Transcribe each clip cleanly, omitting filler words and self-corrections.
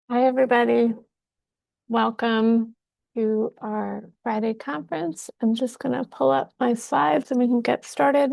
Hi, everybody. Welcome to our Friday conference. I'm just going to pull up my slides and we can get started.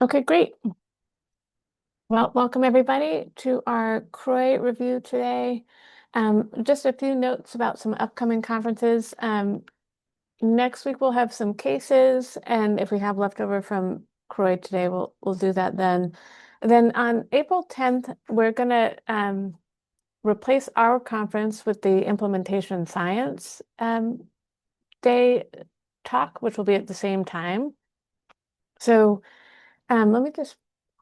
Okay, great. Well, welcome everybody to our CROI review today. Just a few notes about some upcoming conferences. Next week we'll have some cases, and if we have leftover from CROI today, we'll do that then. Then on April 10th, we're gonna replace our conference with the implementation science day talk, which will be at the same time. So let me just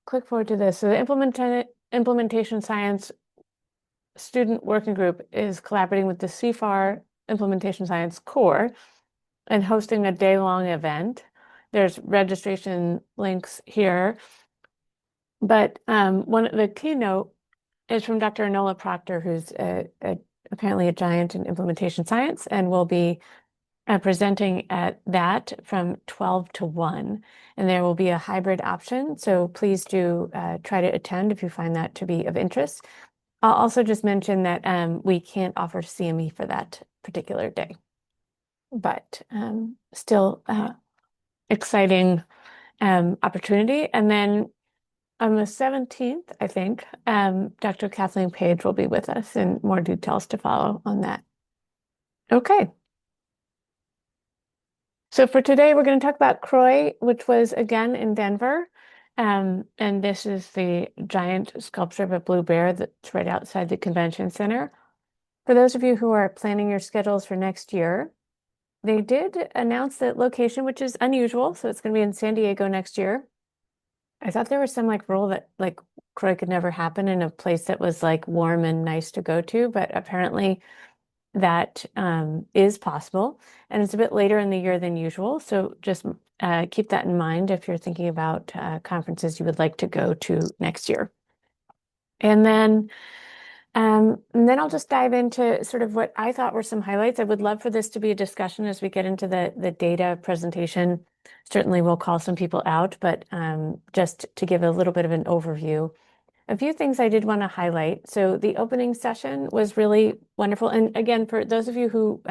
click forward to this. So the implementation science student working group is collaborating with the CFAR implementation science core and hosting a day-long event. There's registration links here. But one of the keynote is from Dr. Enola Proctor, who's apparently a giant in implementation science and will be presenting at that from 12 to 1. And there will be a hybrid option. So please do try to attend if you find that to be of interest. I'll also just mention that we can't offer CME for that particular day, but still exciting opportunity. And then on the 17th, I think, Dr. Kathleen Page will be with us and more details to follow on that. Okay. So for today, we're going to talk about CROI, which was again in Denver. And this is the giant sculpture of a blue bear that's right outside the convention center. For those of you who are planning your schedules for next year, they did announce that location, which is unusual. So it's going to be in San Diego next year. I thought there was some rule that CROI could never happen in a place that was warm and nice to go to, but apparently that is possible, and it's a bit later in the year than usual. So just keep that in mind if you're thinking about conferences you would like to go to next year. And then I'll just dive into sort of what I thought were some highlights. I would love for this to be a discussion as we get into the data presentation. Certainly we'll call some people out, but just to give a little bit of an overview. A few things I did want to highlight. So the opening session was really wonderful. And again, for those of you who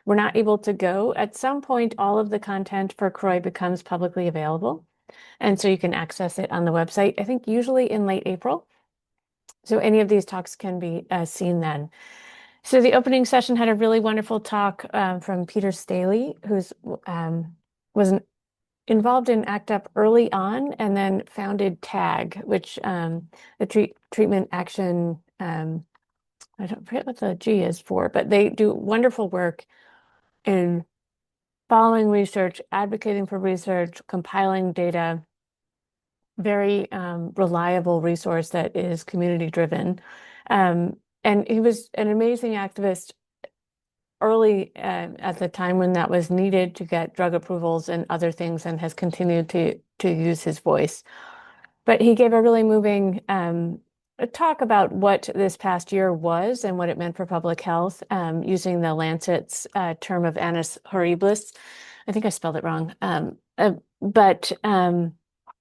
were not able to go, at some point, all of the content for CROI becomes publicly available. And so you can access it on the website, I think usually in late April. So any of these talks can be seen then. So the opening session had a really wonderful talk from Peter Staley, who's was involved in ACT UP early on and then founded TAG, which the treatment action, I don't forget what the G is for, but they do wonderful work in following research, advocating for research, compiling data, very reliable resource that is community driven. And he was an amazing activist early at the time when that was needed to get drug approvals and other things, and has continued to use his voice. But he gave a really moving talk about what this past year was and what it meant for public health, using the Lancet's term of annus horribilis. I think I spelled it wrong. And then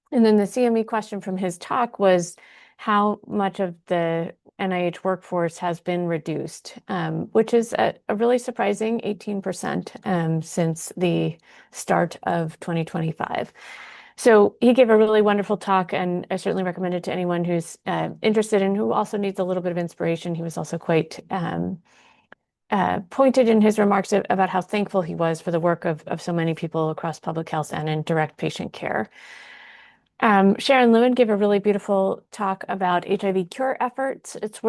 the CME question from his talk was how much of the NIH workforce has been reduced, which is a really surprising 18% since the start of 2025. So he gave a really wonderful talk, and I certainly recommend it to anyone who's interested and who also needs a little bit of inspiration. He was also quite pointed in his remarks about how thankful he was for the work of so many people across public health and in direct patient care. Sharon Lewin gave a really beautiful talk about HIV cure efforts. It's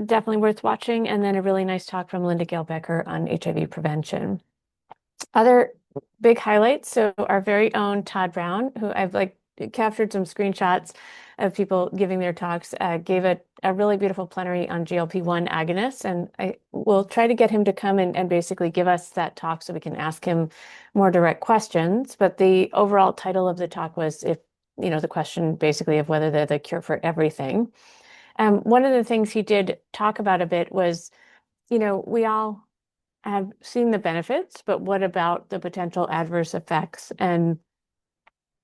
definitely worth watching. And then a really nice talk from Linda Gale Becker on HIV prevention. Other big highlights. So our very own Todd Brown, who I've captured some screenshots of people giving their talks, gave a a really beautiful plenary on GLP-1 agonists, and I will try to get him to come and basically give us that talk so we can ask him more direct questions. But the overall title of the talk was if, the question basically of whether they're the cure for everything. One of the things he did talk about a bit was, we all have seen the benefits, but what about the potential adverse effects? And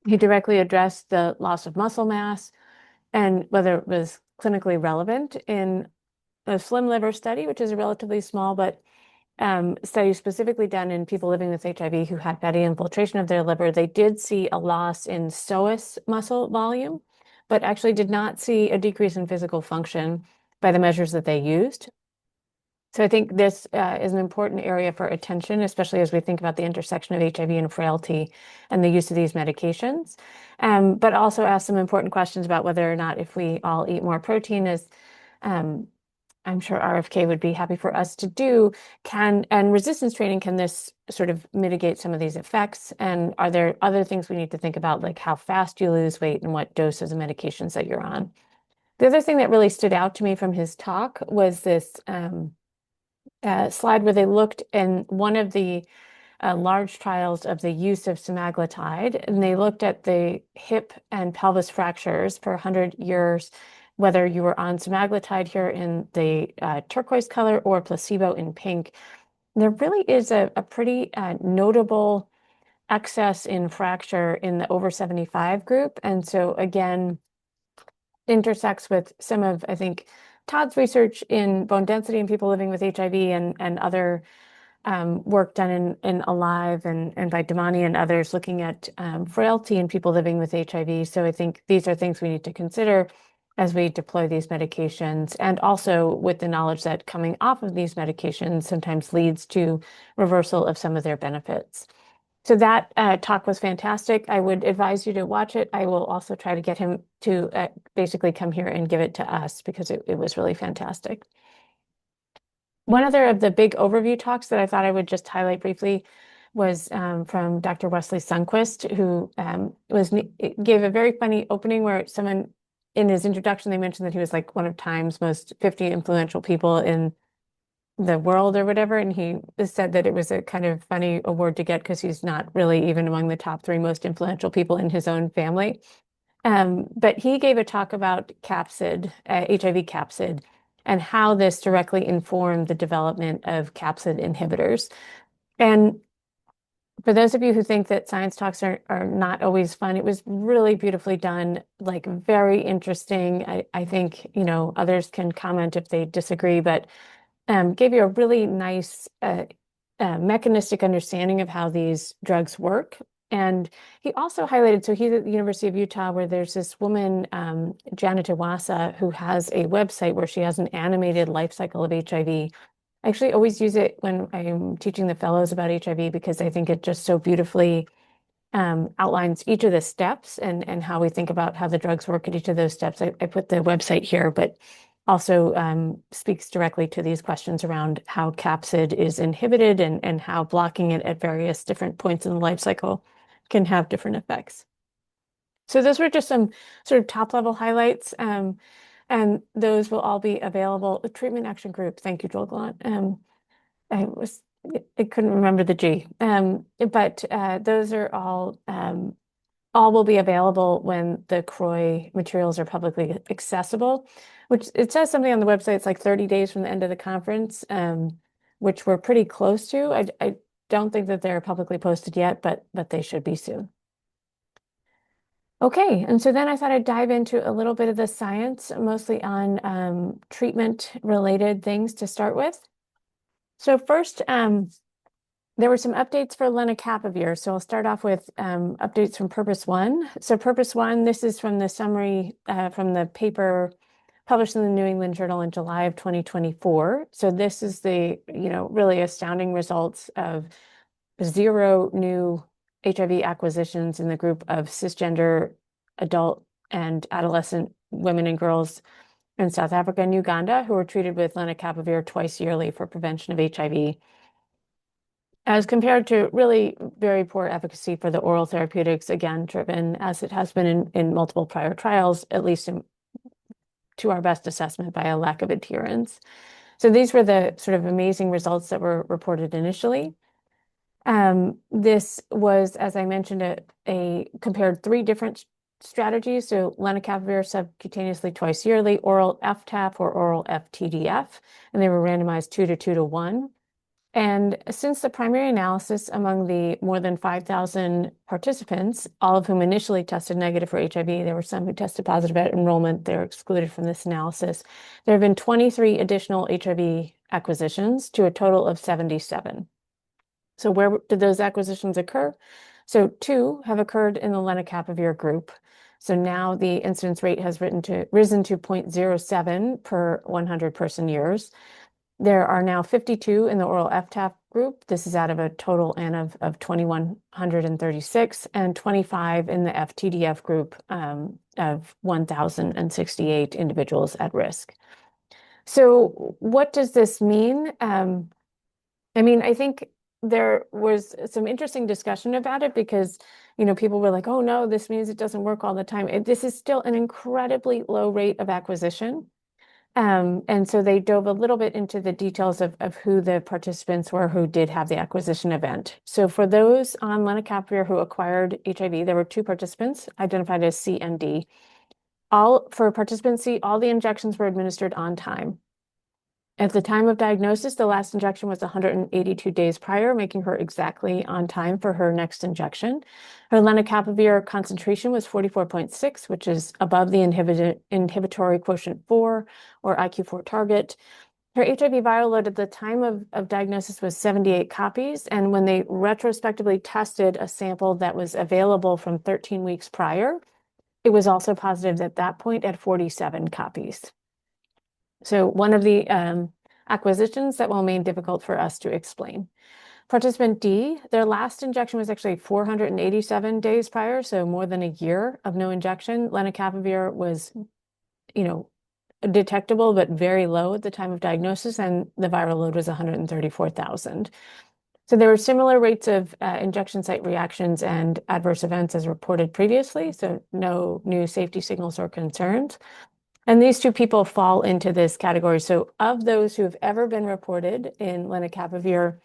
he directly addressed the loss of muscle mass and whether it was clinically relevant in a slim liver study, which is a relatively small but study specifically done in people living with HIV who had fatty infiltration of their liver. They did see a loss in psoas muscle volume, but actually did not see a decrease in physical function by the measures that they used. So I think this is an important area for attention, especially as we think about the intersection of HIV and frailty and the use of these medications. But also ask some important questions about whether or not if we all eat more protein, as I'm sure RFK would be happy for us to do, and resistance training, can this sort of mitigate some of these effects? And are there other things we need to think about, like how fast you lose weight and what doses of medications that you're on? The other thing that really stood out to me from his talk was this slide where they looked in one of the large trials of the use of semaglutide, and they looked at the hip and pelvis fractures for 100 years, whether you were on semaglutide here in the turquoise color or placebo in pink. There really is a pretty notable excess in fracture in the over 75 group. And so again, intersects with some of, I think, Todd's research in bone density in people living with HIV and other work done in Alive and by Damani and others looking at frailty in people living with HIV. So I think these are things we need to consider as we deploy these medications, and also with the knowledge that coming off of these medications sometimes leads to reversal of some of their benefits. So that talk was fantastic. I would advise you to watch it. I will also try to get him to basically come here and give it to us because it was really fantastic. One other of the big overview talks that I thought I would just highlight briefly was from Dr. Wesley Sundquist, who gave a very funny opening where someone in his introduction, they mentioned that he was like one of Time's most 50 influential people in the world or whatever. And he said that it was a kind of funny award to get because he's not really even among the top 3 most influential people in his own family. But he gave a talk about capsid, HIV capsid, and how this directly informed the development of capsid inhibitors. And for those of you who think that science talks are not always fun, it was really beautifully done, like very interesting. I think, others can comment if they disagree, but gave you a really nice mechanistic understanding of how these drugs work. And he also highlighted, so he's at the University of Utah, where there's this woman, Janet Iwasa, who has a website where she has an animated life cycle of HIV. I actually always use it when I'm teaching the fellows about HIV because I think it just so beautifully outlines each of the steps and how we think about how the drugs work at each of those steps. I put the website here, but also speaks directly to these questions around how capsid is inhibited and how blocking it at various different points in the life cycle can have different effects. So those were just some sort of top level highlights. And those will all be available. The treatment action group. Thank you, Joel Gallant. I couldn't remember the G. But those are all will be available when the CROI materials are publicly accessible, which it says something on the website. It's like 30 days from the end of the conference, which we're pretty close to. I don't think that they're publicly posted yet, but they should be soon. Okay, and so then I thought I'd dive into a little bit of the science, mostly on treatment-related things to start with. So first, there were some updates for lenacapavir. So I'll start off with updates from Purpose 1. So Purpose 1, this is from the summary from the paper published in the New England Journal in July of 2024. So this is the, really astounding results of 0 new HIV acquisitions in the group of cisgender adult and adolescent women and girls in South Africa and Uganda who were treated with lenacapavir twice yearly for prevention of HIV, as compared to really very poor efficacy for the oral therapeutics, again, driven as it has been in multiple prior trials, at least to our best assessment by a lack of adherence. So these were the sort of amazing results that were reported initially. This was, as I mentioned, compared 3 different strategies. So lenacapavir subcutaneously twice yearly, oral FTAF or oral FTDF, and they were randomized 2 to 2 to 1. And since the primary analysis among the more than 5,000 participants, all of whom initially tested negative for HIV, there were some who tested positive at enrollment, they're excluded from this analysis. There have been 23 additional HIV acquisitions to a total of 77. So where did those acquisitions occur? So 2 have occurred in the lenacapavir group. So now the incidence rate has risen to 0.07 per 100 person years. There are now 52 in the oral FTAF group. This is out of a total N of 2,136, and 25 in the FTDF group of 1,068 individuals at risk. So what does this mean? I think there was some interesting discussion about it because, people were like, oh no, this means it doesn't work all the time. This is still an incredibly low rate of acquisition. And so they dove a little bit into the details of who the participants were who did have the acquisition event. So for those on lenacapavir who acquired HIV, there were 2 participants identified as C and D. For participant C, all the injections were administered on time. At the time of diagnosis, the last injection was 182 days prior, making her exactly on time for her next injection. Her lenacapavir concentration was 44.6, which is above the inhibitory quotient 4 or IQ4 target. Her HIV viral load at the time of diagnosis was 78 copies, and when they retrospectively tested a sample that was available from 13 weeks prior, it was also positive at that point at 47 copies. So one of the acquisitions that will remain difficult for us to explain. Participant D, their last injection was actually 487 days prior, so more than a year of no injection. Lenacapavir was, detectable but very low at the time of diagnosis, and the viral load was 134,000. So there were similar rates of injection site reactions and adverse events as reported previously, so no new safety signals or concerns. And these 2 people fall into this category. So of those who have ever been reported in lenacapavir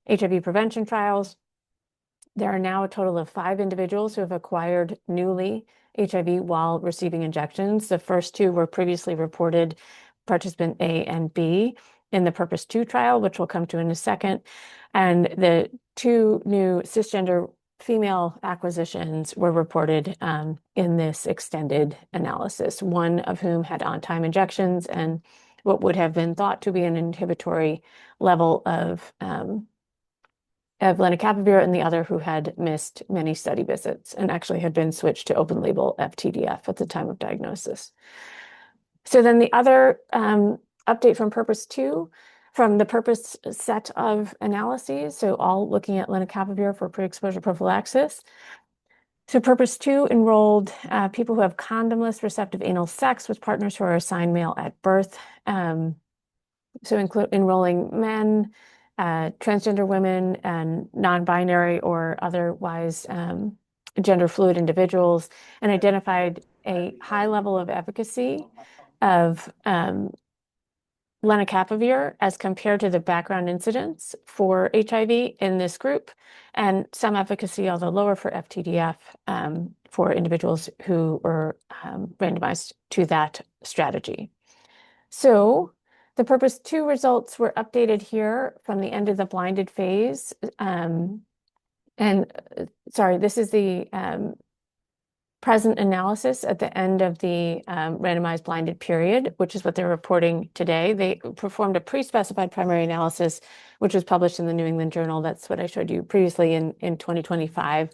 HIV prevention trials, there are now a total of 5 individuals who have acquired newly HIV while receiving injections. The first 2 were previously reported, participant A and B, in the PURPOSE 2 trial, which we'll come to in a second. And the 2 new cisgender female acquisitions were reported in this extended analysis, one of whom had on-time injections and what would have been thought to be an inhibitory level of lenacapavir, and the other who had missed many study visits and actually had been switched to open label FTDF at the time of diagnosis. So then the other update from PURPOSE 2, from the PURPOSE set of analyses, so all looking at lenacapavir for pre-exposure prophylaxis. So PURPOSE 2 enrolled people who have condomless receptive anal sex with partners who are assigned male at birth. So enrolling men, transgender women, and non-binary or otherwise gender fluid individuals, and identified a high level of efficacy of lenacapavir as compared to the background incidence for HIV in this group, and some efficacy, although lower, for FTDF for individuals who were randomized to that strategy. So the PURPOSE 2 results were updated here from the end of the blinded phase. This is the present analysis at the end of the randomized blinded period, which is what they're reporting today. They performed a pre-specified primary analysis, which was published in the New England Journal. That's what I showed you previously in 2025.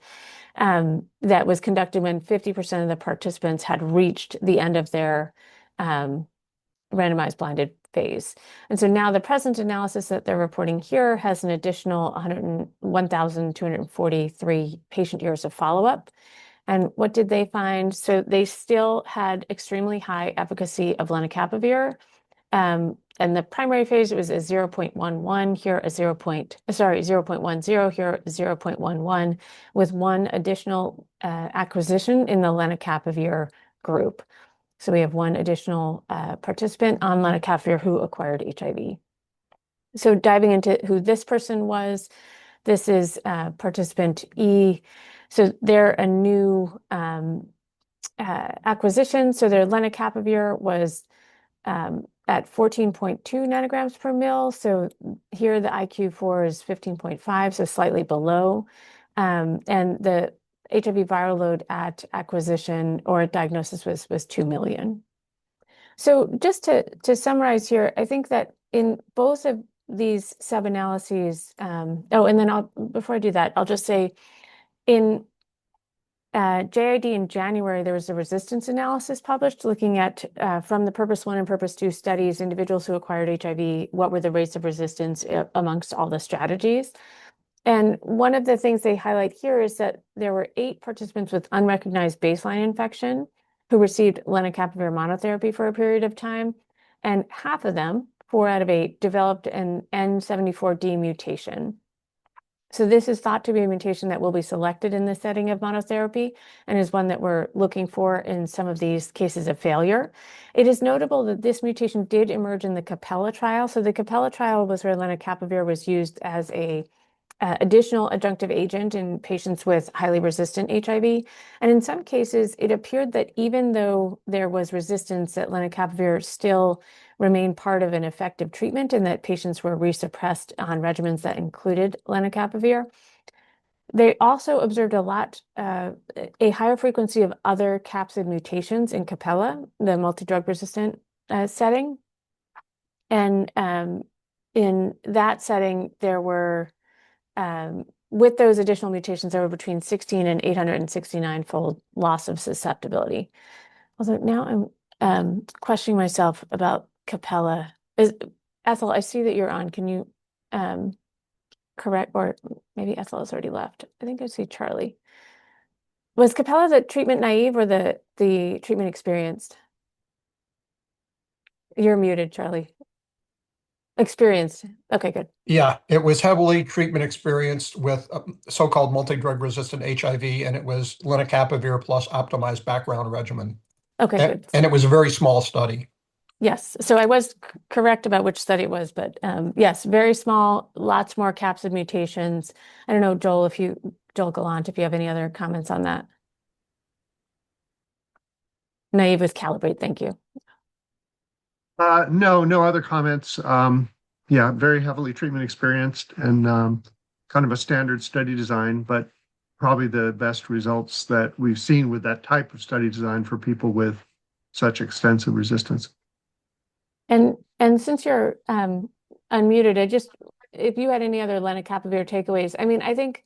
That was conducted when 50% of the participants had reached the end of their randomized blinded phase. And so now the present analysis that they're reporting here has an additional 1,243 patient years of follow-up. And what did they find? So they still had extremely high efficacy of lenacapavir. And the primary phase, it was a 0.11, here a 0.10, here 0.11, with 1 additional acquisition in the lenacapavir group. So we have one additional participant on lenacapavir who acquired HIV. So diving into who this person was, this is participant E. So they're a new acquisition. So their lenacapavir was at 14.2 nanograms per mil. So here the IQ4 is 15.5, so slightly below. And the HIV viral load at acquisition or at diagnosis was 2 million. So just to summarize here, I think that in both of these sub-analyses, and then before I do that, I'll just say in JID in January, there was a resistance analysis published looking at, from the Purpose 1 and Purpose 2 studies, individuals who acquired HIV, what were the rates of resistance amongst all the strategies. And one of the things they highlight here is that there were 8 participants with unrecognized baseline infection who received lenacapavir monotherapy for a period of time, and half of them, 4 out of 8, developed an N74D mutation. So this is thought to be a mutation that will be selected in the setting of monotherapy and is one that we're looking for in some of these cases of failure. It is notable that this mutation did emerge in the Capella trial. So the Capella trial was where lenacapavir was used as a additional adjunctive agent in patients with highly resistant HIV. And in some cases, it appeared that even though there was resistance, that lenacapavir still remained part of an effective treatment and that patients were resuppressed on regimens that included lenacapavir. They also observed a higher frequency of other capsid mutations in Capella, the multi-drug resistant setting. And in that setting, there were with those additional mutations, there were between 16 and 869-fold loss of susceptibility. Although now I'm questioning myself about Capella. Ethel, I see that you're on. Can you correct, or maybe Ethel has already left. I think I see Charlie. Was Capella the treatment naive or the treatment experienced? You're muted, Charlie. Experienced. Okay, good. Yeah, it was heavily treatment experienced with so-called multi-drug resistant HIV, and it was lenacapavir plus optimized background regimen. Okay, good. And it was a very small study. Yes, so I was correct about which study it was, but yes, very small, lots more capsid mutations. I don't know, Joel Gallant, if you have any other comments on that. Naive with Calibrate, thank you. No other comments. Yeah, very heavily treatment experienced and kind of a standard study design, but probably the best results that we've seen with that type of study design for people with such extensive resistance. And since you're unmuted, if you had any other lenacapavir takeaways, I mean, I think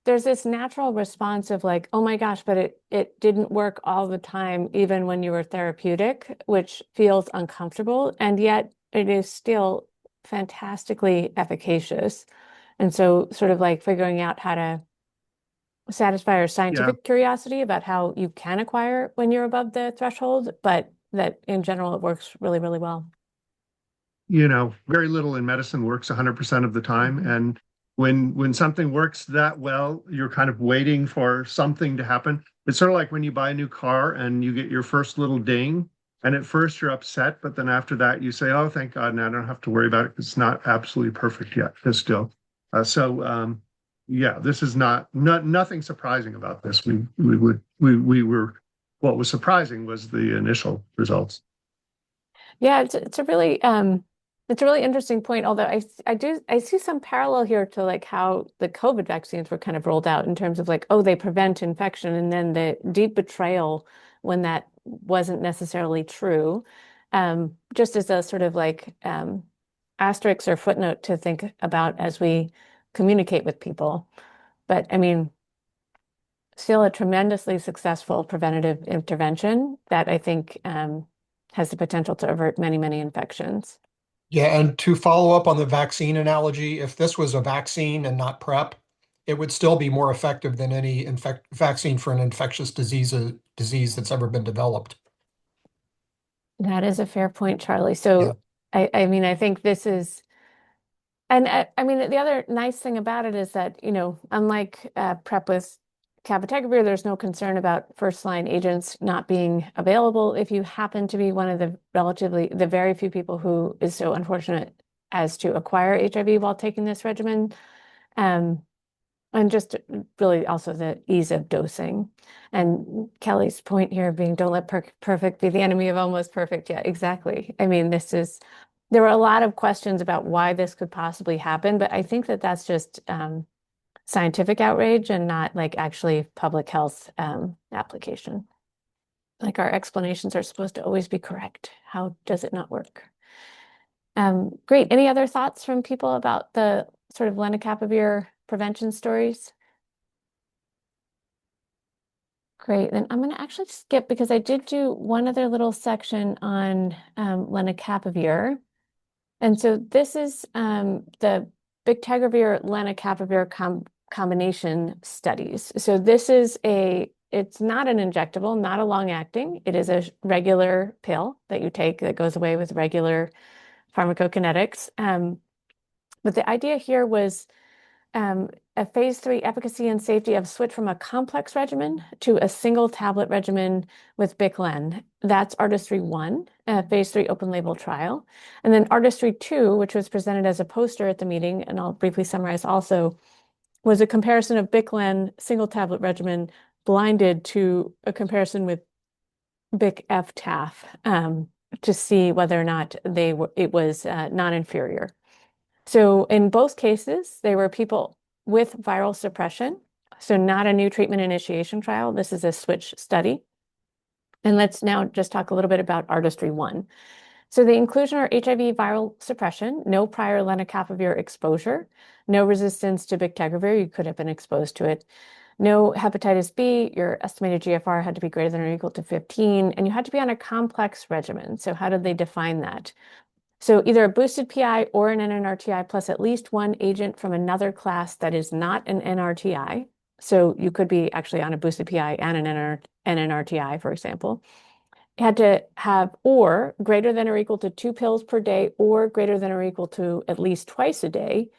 there's this natural response of like, oh my gosh, but it didn't work all the time, even when you were therapeutic, which feels uncomfortable, and yet it is still fantastically efficacious. And so sort of like figuring out how to satisfy our scientific curiosity about how you can acquire when you're above the threshold, but that in general, it works really, really well. Very little in medicine works 100% of the time. Mm-hmm. And when something works that well, you're kind of waiting for something to happen. It's sort of like when you buy a new car and you get your first little ding, and at first you're upset, but then after that you say, oh, thank God, now I don't have to worry about it. It's not absolutely perfect yet. It's still. Yeah, this is nothing surprising about this. What was surprising was the initial results. Yeah, it's a really interesting point. Although I see some parallel here to like how the COVID vaccines were kind of rolled out in terms of like, oh, they prevent infection, and then the deep betrayal when that wasn't necessarily true. Just as a sort of like asterisk or footnote to think about as we communicate with people. But I mean, still a tremendously successful preventative intervention that I think has the potential to avert many, many infections. Yeah, and to follow up on the vaccine analogy, if this was a vaccine and not PrEP, it would still be more effective than any vaccine for an infectious disease that's ever been developed. That is a fair point, Charlie. So, yeah. I mean, I think this is, and I mean, the other nice thing about it is that, unlike PrEP with cabotegravir, there's no concern about first-line agents not being available if you happen to be one of the very few people who is so unfortunate as to acquire HIV while taking this regimen. And just really also the ease of dosing. And Kelly's point here being, don't let perfect be the enemy of almost perfect. Yeah, exactly. I mean, there were a lot of questions about why this could possibly happen, but I think that that's just scientific outrage and not like actually public health application. Like our explanations are supposed to always be correct. How does it not work? Great. Any other thoughts from people about the sort of lenacapavir prevention stories? Great. Then I'm going to actually skip because I did do one other little section on lenacapavir. And so this is the bictegravir lenacapavir combination studies. So this is it's not an injectable, not a long acting. It is a regular pill that you take that goes away with regular pharmacokinetics. But the idea here was a phase 3 efficacy and safety of switch from a complex regimen to a single tablet regimen with Biclen. That's Artistry-1, a phase 3 open label trial. And then Artistry-2, which was presented as a poster at the meeting, and I'll briefly summarize also, was a comparison of Biclen single tablet regimen blinded to a comparison with Bic-F-TAF to see whether or not it was non-inferior. So in both cases, they were people with viral suppression, so not a new treatment initiation trial. This is a switch study. And let's now just talk a little bit about Artistry-1. So the inclusion are HIV viral suppression, no prior lenacapavir exposure, no resistance to bictegravir, you could have been exposed to it, no hepatitis B, your estimated GFR had to be greater than or equal to 15, and you had to be on a complex regimen. So how did they define that? So either a boosted PI or an NNRTI plus at least one agent from another class that is not an NRTI. So you could be actually on a boosted PI and an NNRTI, for example. You had to have or greater than or equal to 2 pills per day or greater than or equal to at least twice a day,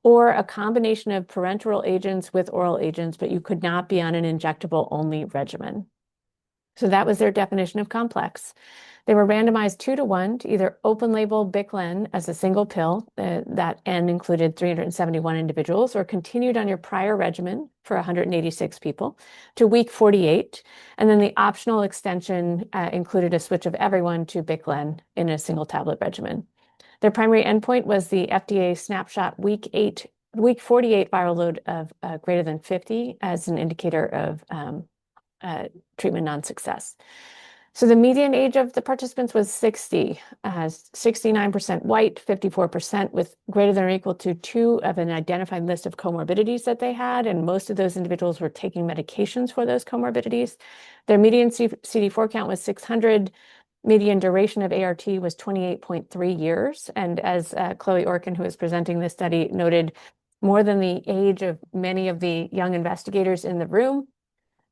or a combination of parenteral agents with oral agents, but you could not be on an injectable only regimen. So that was their definition of complex. They were randomized 2-to-1 to either open label Biclen as a single pill, that N included 371 individuals, or continued on your prior regimen for 186 people to week 48. And then the optional extension included a switch of everyone to Biclen in a single tablet regimen. Their primary endpoint was the FDA snapshot week 48 viral load of greater than 50 as an indicator of treatment non-success. So the median age of the participants was 60, 69% white, 54% with greater than or equal to 2 of an identified list of comorbidities that they had, and most of those individuals were taking medications for those comorbidities. Their median CD4 count was 600, median duration of ART was 28.3 years, and as Chloe Orkin, who is presenting this study, noted, more than the age of many of the young investigators in the room.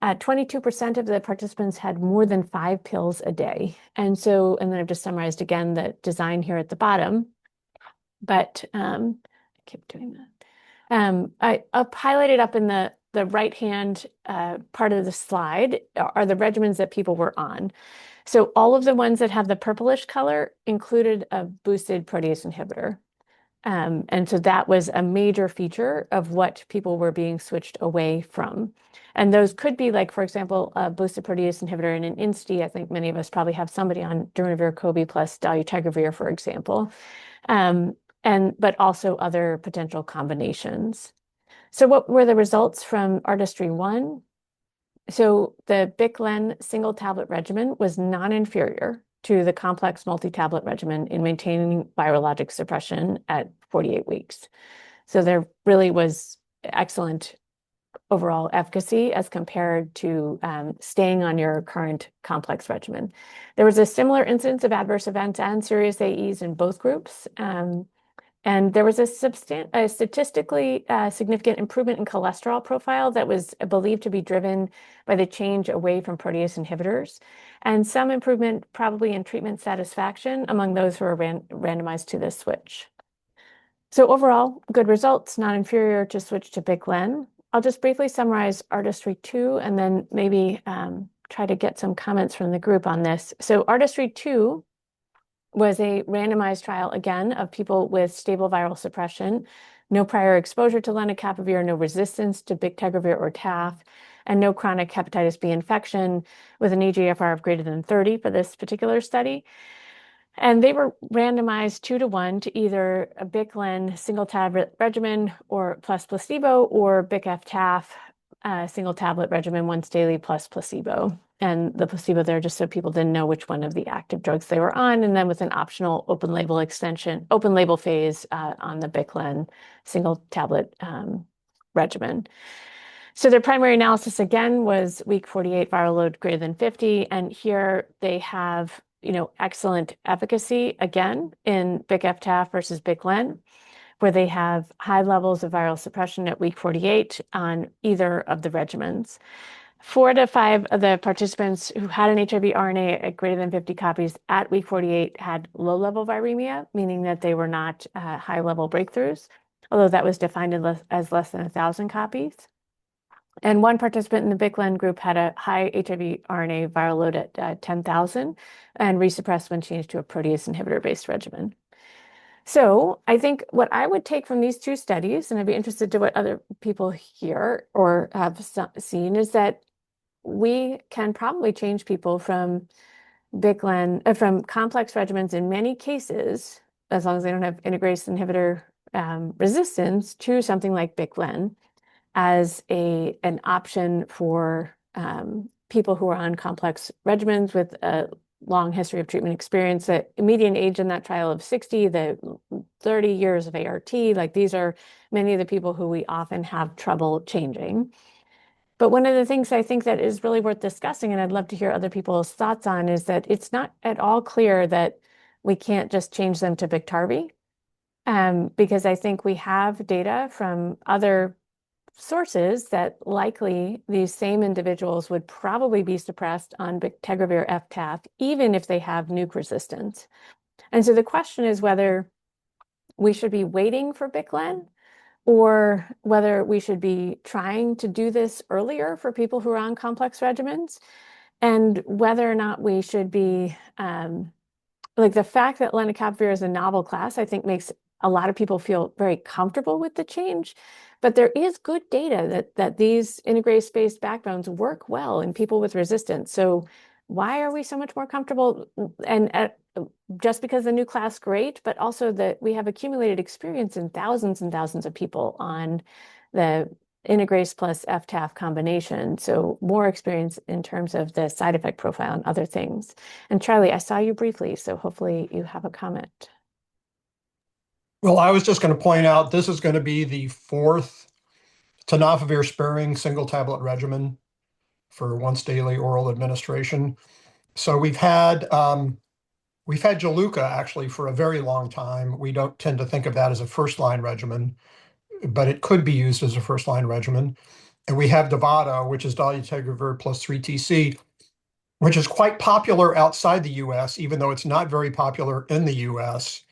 22% of the participants had more than 5 pills a day. And then I've just summarized again the design here at the bottom. But I keep doing that. I've highlighted up in the right-hand part of the slide are the regimens that people were on. So all of the ones that have the purplish color included a boosted protease inhibitor. And so that was a major feature of what people were being switched away from. And those could be like, for example, a boosted protease inhibitor in an INSTI. I think many of us probably have somebody on darunavir, Cobi plus dolutegravir, for example, but also other potential combinations. So what were the results from Artistry-1? So the Biclen single tablet regimen was non-inferior to the complex multi-tablet regimen in maintaining virologic suppression at 48 weeks. So there really was excellent overall efficacy as compared to staying on your current complex regimen. There was a similar incidence of adverse events and serious AEs in both groups. And there was a statistically significant improvement in cholesterol profile that was believed to be driven by the change away from protease inhibitors, and some improvement probably in treatment satisfaction among those who were randomized to this switch. So overall, good results, non-inferior to switch to Biclen. I'll just briefly summarize Artistry 2 and then maybe try to get some comments from the group on this. So Artistry 2 was a randomized trial, again, of people with stable viral suppression, no prior exposure to lenacapavir, no resistance to bictegravir or TAF, and no chronic hepatitis B infection, with an eGFR of greater than 30 for this particular study. And they were randomized 2-to-1 to either a Bic/Len single tablet regimen or plus placebo, or Bic/F/TAF single tablet regimen once daily plus placebo. And the placebo there, just so people didn't know which one of the active drugs they were on, and then with an optional open label phase on the Bic/Len single tablet regimen. So their primary analysis again was week 48 viral load greater than 50, and here they have excellent efficacy again in Bic/F/TAF versus Bic/Len, where they have high levels of viral suppression at week 48 on either of the regimens. 4 to 5 of the participants who had an HIV RNA at greater than 50 copies at week 48 had low-level viremia, meaning that they were not high-level breakthroughs, although that was defined as less than 1,000 copies. And one participant in the Bic/Len group had a high HIV RNA viral load at 10,000 and resuppressed when changed to a protease inhibitor-based regimen. So I think what I would take from these two studies, and I'd be interested to what other people hear or have seen, is that we can probably change people from Bic/Len, from complex regimens in many cases, as long as they don't have integrase inhibitor resistance, to something like Bic/Len as an option for people who are on complex regimens with a long history of treatment experience. The median age in that trial of 60, the 30 years of ART, like these are many of the people who we often have trouble changing. But one of the things I think that is really worth discussing, and I'd love to hear other people's thoughts on, is that it's not at all clear that we can't just change them to Biktarvy, because I think we have data from other sources that likely these same individuals would probably be suppressed on bictegravir F/TAF, even if they have nuke resistance. And so the question is whether we should be waiting for Bic/Len, or whether we should be trying to do this earlier for people who are on complex regimens, and whether or not we should be, like the fact that lenacapavir is a novel class, I think makes a lot of people feel very comfortable with the change. But there is good data that these integrase-based backbones work well in people with resistance. So why are we so much more comfortable? And just because the new class, great, but also that we have accumulated experience in thousands and thousands of people on the integrase plus F/TAF combination. So more experience in terms of the side effect profile and other things. And Charlie, I saw you briefly, so hopefully you have a comment. Well, I was just going to point out this is going to be the 4th tenofovir sparing single tablet regimen for once daily oral administration. So we've had Juluca actually for a very long time. We don't tend to think of that as a first-line regimen, but it could be used as a first-line regimen. And we have Dovato, which is dolutegravir plus 3TC, which is quite popular outside the US, even though it's not very popular in the US.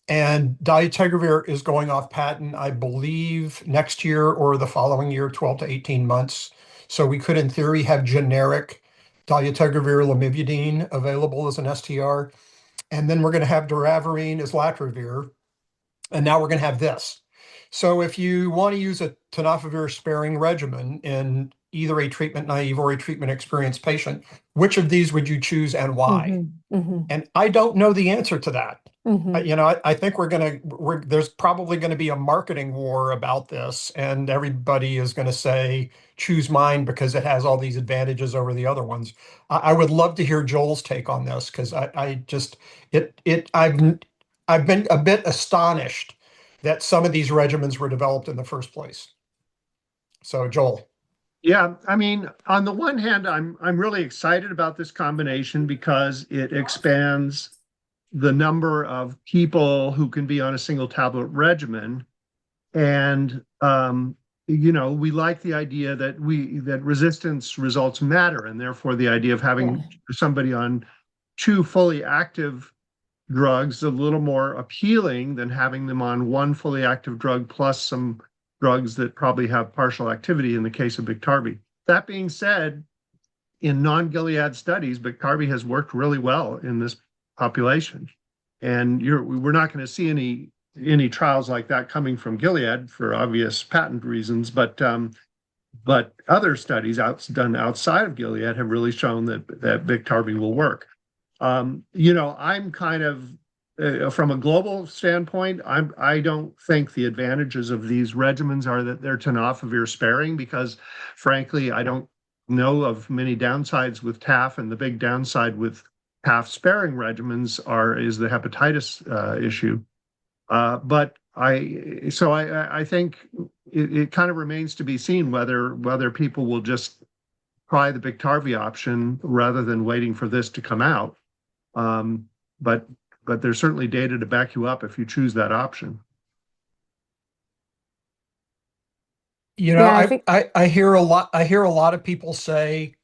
And dolutegravir is going off patent, I believe, next year or the following year, 12 to 18 months. So we could, in theory, have generic dolutegravir lamivudine available as an STR. And then we're going to have doravirine as latravir. And now we're going to have this. So if you want to use a tenofovir sparing regimen in either a treatment naive or a treatment experienced patient, which of these would you choose and why? And I don't know the answer to that. I think there's probably going to be a marketing war about this, and everybody is going to say, choose mine because it has all these advantages over the other ones. I would love to hear Joel's take on this, because I've been a bit astonished that some of these regimens were developed in the first place. So Joel. Yeah, I mean, on the one hand, I'm really excited about this combination because it expands the number of people who can be on a single tablet regimen. And we like the idea that resistance results matter, and therefore the idea of having somebody on 2 fully active drugs a little more appealing than having them on 1 fully active drug plus some drugs that probably have partial activity in the case of Biktarvy. That being said, in non-Gilead studies, Biktarvy has worked really well in this population. And we're not going to see any trials like that coming from Gilead for obvious patent reasons, but other studies done outside of Gilead have really shown that Biktarvy will work. I'm kind of from a global standpoint, I don't think the advantages of these regimens are that they're tenofovir sparing, because frankly, I don't know of many downsides with TAF, and the big downside with TAF sparing regimens is the hepatitis issue. But I think it kind of remains to be seen whether people will just try the Biktarvy option rather than waiting for this to come out. But there's certainly data to back you up if you choose that option. Yeah, I think I hear a lot of people say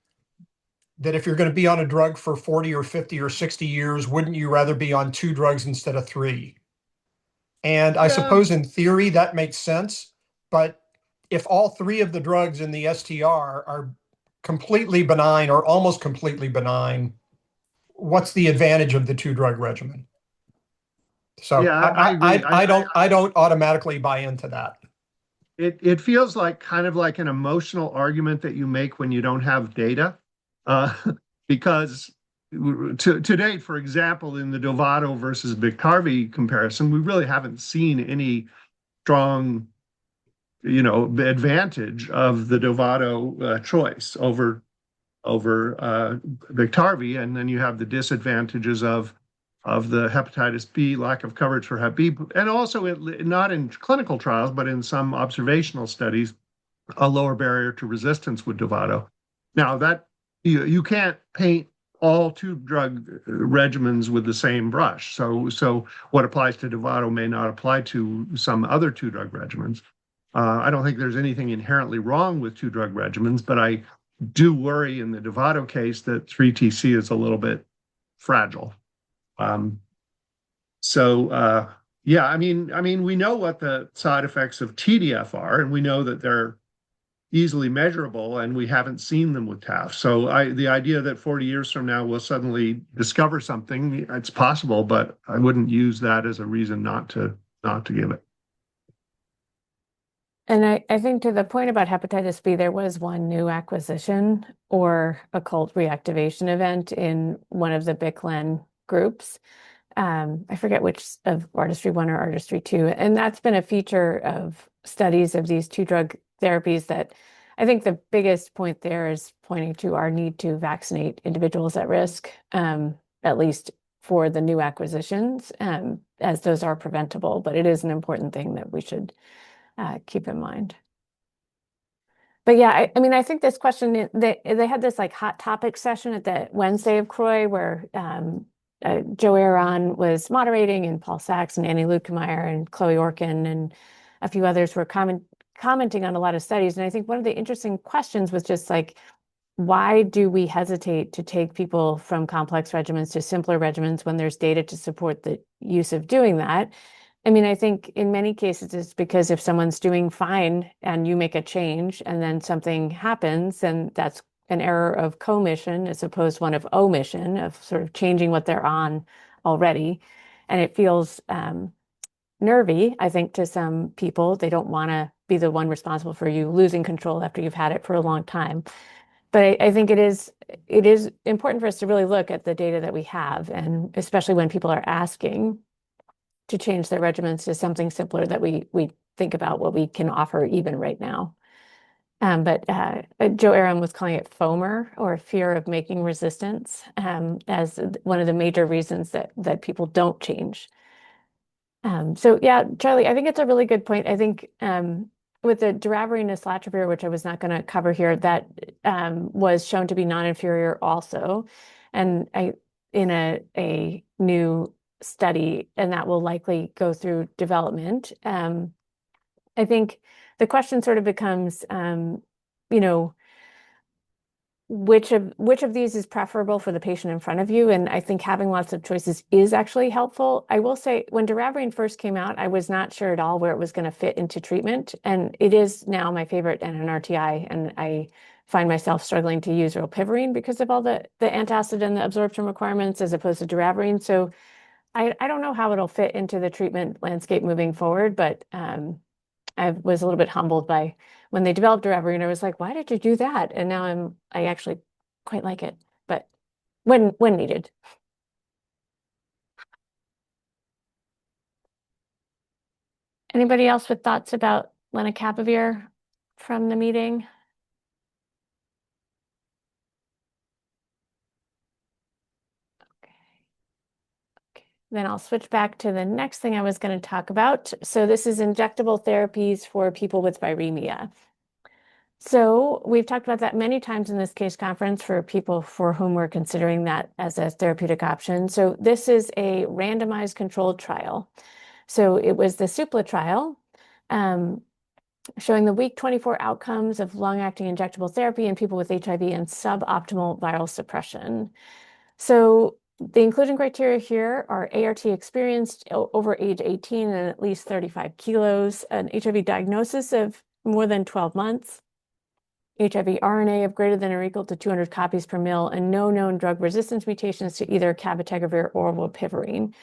that if you're going to be on a drug for 40 or 50 or 60 years, wouldn't you rather be on 2 drugs instead of 3? And I suppose in theory that makes sense, but if all 3 of the drugs in the STR are completely benign or almost completely benign, what's the advantage of the 2-drug regimen? So Yeah, I agree. I don't automatically buy into that. It feels like kind of like an emotional argument that you make when you don't have data, uh, because to date, for example, in the Dovato versus Biktarvy comparison, we really haven't seen any strong, advantage of the Dovato choice over Biktarvy, and then you have the disadvantages of the hepatitis B, lack of coverage for Hep B, and also not in clinical trials, but in some observational studies, a lower barrier to resistance with Dovato. Now that you can't paint all 2-drug regimens with the same brush. So what applies to Dovato may not apply to some other 2-drug regimens. I don't think there's anything inherently wrong with 2-drug regimens, but I do worry in the Dovato case that 3TC is a little bit fragile. Yeah, I mean, we know what the side effects of TDF are, and we know that they're easily measurable, and we haven't seen them with TAF. So the idea that 40 years from now we'll suddenly discover something, it's possible, but I wouldn't use that as a reason not to give it. And I think to the point about hepatitis B, there was one new acquisition or occult reactivation event in one of the BICLEN groups. I forget which of Artistry 1 or Artistry 2. And that's been a feature of studies of these 2-drug therapies that I think the biggest point there is pointing to our need to vaccinate individuals at risk, at least for the new acquisitions, as those are preventable. But it is an important thing that we should keep in mind. But yeah, I mean, I think this question, they had this like hot topic session at the Wednesday of CROI where Joe Aaron was moderating, and Paul Sachs and Annie Lukemeyer and Chloe Orkin and a few others were commenting on a lot of studies. And I think one of the interesting questions was just like, why do we hesitate to take people from complex regimens to simpler regimens when there's data to support the use of doing that? I mean, I think in many cases it's because if someone's doing fine and you make a change and then something happens, then that's an error of commission as opposed to one of omission, of sort of changing what they're on already. And it feels nervy, I think, to some people. They don't want to be the one responsible for you losing control after you've had it for a long time. But I think it is important for us to really look at the data that we have, and especially when people are asking to change their regimens to something simpler, that we think about what we can offer even right now. But Joe Aaron was calling it FOMR, or fear of making resistance, as one of the major reasons that people don't change. So yeah, Charlie, I think it's a really good point. I think with the doravirine and islatravir, which I was not going to cover here, that was shown to be non-inferior also, and in a new study, and that will likely go through development. I think the question sort of becomes, which of these is preferable for the patient in front of you. And I think having lots of choices is actually helpful. I will say when doravirine first came out, I was not sure at all where it was going to fit into treatment. And it is now my favorite NNRTI. And I find myself struggling to use rilpivirine because of all the antacid and the absorption requirements as opposed to doravirine. So I don't know how it'll fit into the treatment landscape moving forward, but I was a little bit humbled by when they developed doravirine. I was like, why did you do that? And now I actually quite like it, but when needed. Anybody else with thoughts about lenacapavir from the meeting? Okay. Then I'll switch back to the next thing I was going to talk about. So this is injectable therapies for people with viremia. So we've talked about that many times in this case conference for people for whom we're considering that as a therapeutic option. So this is a randomized controlled trial. So it was the SUPLA trial, showing the week 24 outcomes of long-acting injectable therapy in people with HIV and suboptimal viral suppression. So the inclusion criteria here are ART experienced over age 18 and at least 35 kilos, an HIV diagnosis of more than 12 months, HIV RNA of greater than or equal to 200 copies per mil, and no known drug resistance mutations to either cabotegravir or rilpivirine.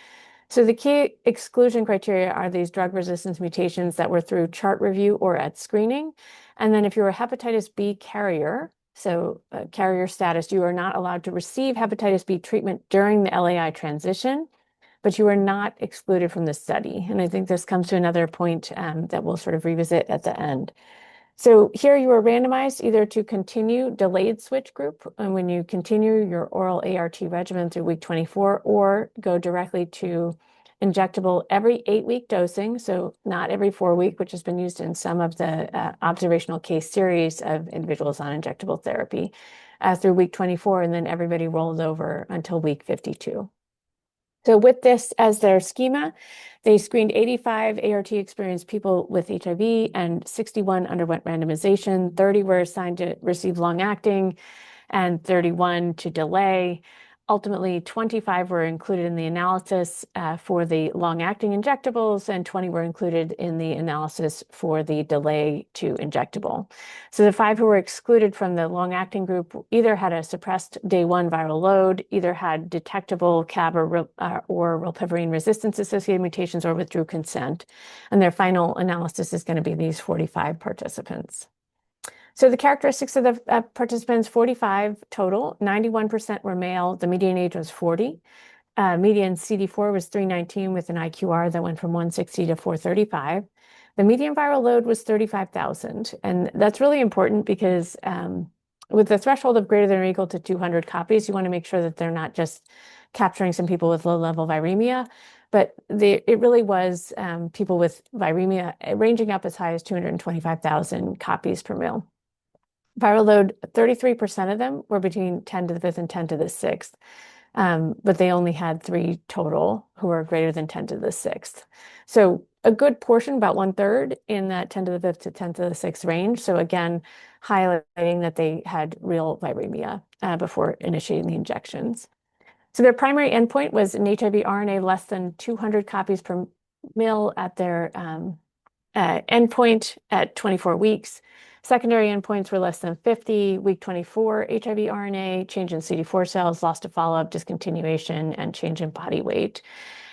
So the key exclusion criteria are these drug resistance mutations that were through chart review or at screening. And then if you're a hepatitis B carrier, so carrier status, you are not allowed to receive hepatitis B treatment during the LAI transition, but you are not excluded from the study. And I think this comes to another point that we'll sort of revisit at the end. So here you are randomized either to continue delayed switch group, and when you continue your oral ART regimen through week 24, or go directly to injectable every 8-week dosing, so not every 4-week, which has been used in some of the observational case series of individuals on injectable therapy through week 24, and then everybody rolls over until week 52. So with this as their schema, they screened 85 ART experienced people with HIV and 61 underwent randomization. 30 were assigned to receive long-acting and 31 to delay. Ultimately, 25 were included in the analysis for the long-acting injectables, and 20 were included in the analysis for the delay to injectable. So the 5 who were excluded from the long-acting group either had a suppressed day 1 viral load, either had detectable CAB or rilpivirine resistance-associated mutations, or withdrew consent. And their final analysis is going to be these 45 participants. So the characteristics of the participants, 45 total, 91% were male. The median age was 40. Median CD4 was 319 with an IQR that went from 160 to 435. The median viral load was 35,000. And that's really important because with the threshold of greater than or equal to 200 copies, you want to make sure that they're not just capturing some people with low-level viremia, but it really was people with viremia ranging up as high as 225,000 copies per mil. Viral load, 33% of them were between 10 to the 5th and 10 to the 6th, but they only had 3 total who were greater than 10 to the 6th. So a good portion, about 1/3, in that 10 to the 5th to 10 to the 6th range. So again, highlighting that they had real viremia before initiating the injections. So their primary endpoint was an HIV RNA less than 200 copies per mil at their endpoint at 24 weeks. Secondary endpoints were less than 50, week 24 HIV RNA, change in CD4 cells, loss to follow-up, discontinuation, and change in body weight.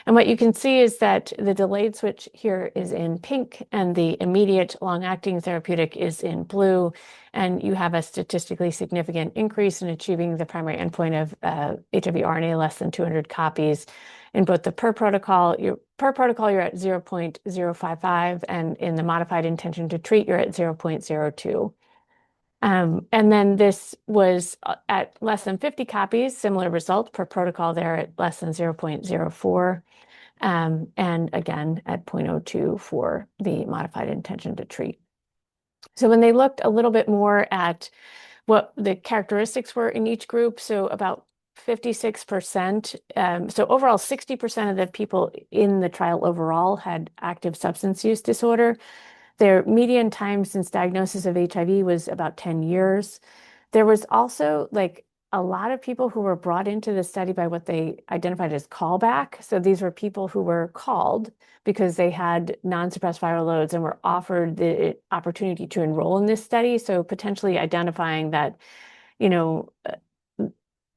And what you can see is that the delayed switch here is in pink and the immediate long-acting therapeutic is in blue. And you have a statistically significant increase in achieving the primary endpoint of HIV RNA less than 200 copies. In both the per protocol, you're at 0.055, and in the modified intention to treat, you're at 0.02. And then this was at less than 50 copies, similar result per protocol there at less than 0.04. And again, at 0.02 for the modified intention to treat. So when they looked a little bit more at what the characteristics were in each group, so about 56%. So overall, 60% of the people in the trial overall had active substance use disorder. Their median time since diagnosis of HIV was about 10 years. There was also like a lot of people who were brought into the study by what they identified as callback. So these were people who were called because they had non-suppressed viral loads and were offered the opportunity to enroll in this study. So potentially identifying that, you know,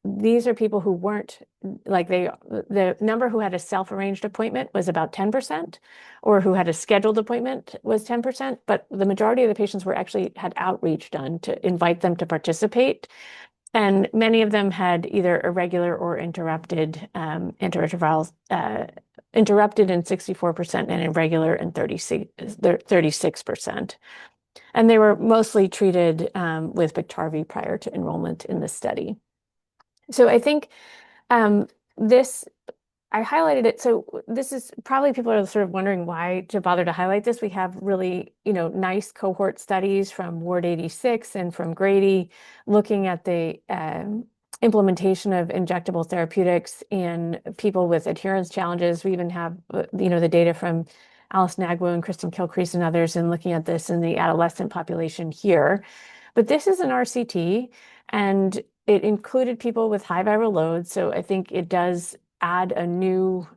these are people who weren't like the number who had a self-arranged appointment was about 10%, or who had a scheduled appointment was 10%, but the majority of the patients were actually had outreach done to invite them to participate. And many of them had either irregular or interrupted interventions, interrupted in 64% and irregular in 36%. And they were mostly treated with Biktarvy prior to enrollment in the study. So I think this, I highlighted it. So this is probably people are sort of wondering why to bother to highlight this. We have really, nice cohort studies from Ward 86 and from Grady looking at the implementation of injectable therapeutics in people with adherence challenges. We even have, the data from Alice Nagwu and Kristen Kilcrease and others in looking at this in the adolescent population here. But this is an RCT, and it included people with high viral loads. So I think it does add a new